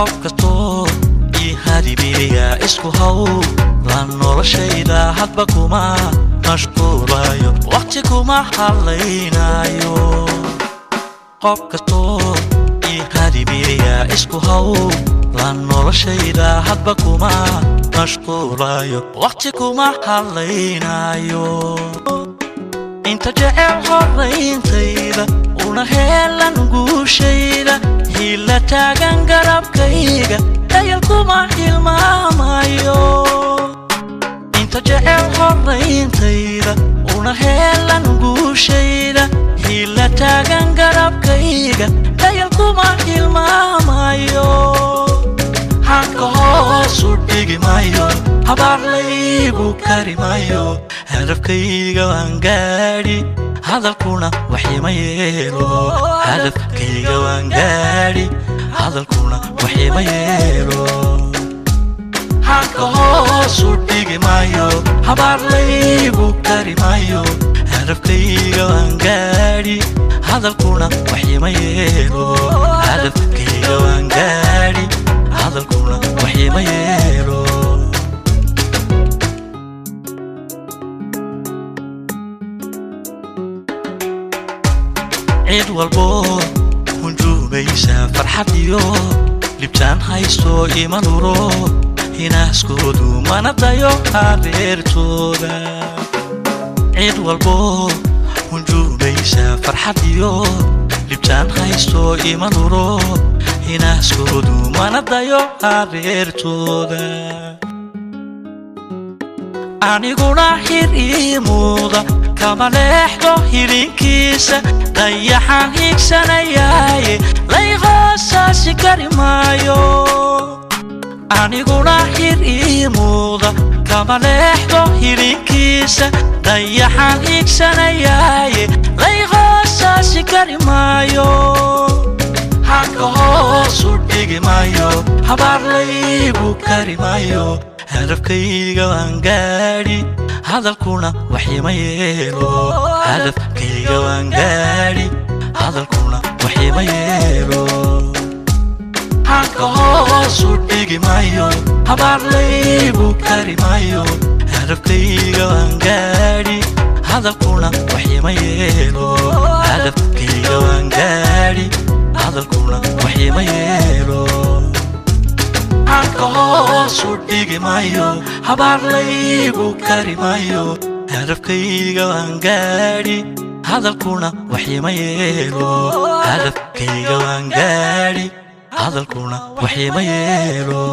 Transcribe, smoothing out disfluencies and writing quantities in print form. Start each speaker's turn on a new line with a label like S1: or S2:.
S1: qof kasto ii hadibiya isku haw la noloshayda hadba kuma mashquulayo waqti kuma halaynayo qof kasto ii hadibiya isku haw la noloshayda hadba kuma mashquulayo waqti kuma halaynayo inta jecel horayntayda una helan guushayda hila taagan garabkayga dayal kuma hilmaamayo inta jecel horayntayda una helan guushayda hila taagan garabkayga dayal kuma hilmaamayo hanka hoosu dhigi mayo habaar laygu kari mayo hadafkayga waan gaadhi hadalkuna waxima yeelo hadafkayga waan gaadhi hadalkuna waxima yeelo hanka hoosu dhigi mayo habaar laygu kari mayo hadafkayga waan gaadhi hadalkuna waxima yeelo hadafkayga waan gaadhi hadalkuna waxima yeelo عيد والبور ونجوبيسا فرحتيو لبتان هايستو إيمان ورو هنا سكودو ما نبدايو هاريرتودا عيد والبور ونجوبيسا فرحتيو لبتان هايستو إيمان ورو هنا سكودو ما نبدايو هاريرتودا aniguna hir ii muuda kama leexdo hilinkiisa dayaxaan higsanayaaye layqoosaasi kari maayo aniguna hir ii muuda kama leexdo hilinkiisa dayaxaan higsanayaaye layqoosaasi kari maayo hanka hoosu dhigi mayo habaar laygu kari mayo hadafkayga waan gaadhi hadalkuna waxima yeelo hadafkayga waan gaadhi hadalkuna waxima yeelo hanka hoosu dhigi mayo habaar laygu kari mayo hadafkayga waan gaadhi hadalkuna waxima yeelo hadafkayga waan gaadhi hadalkuna waxima yeelo hanka hoosu dhigi mayo habaar laygu kari mayo hadafkayga waan gaadhi hadalkuna waxima yeelo hadafkayga waan gaadhi hadalkuna waxima yeelo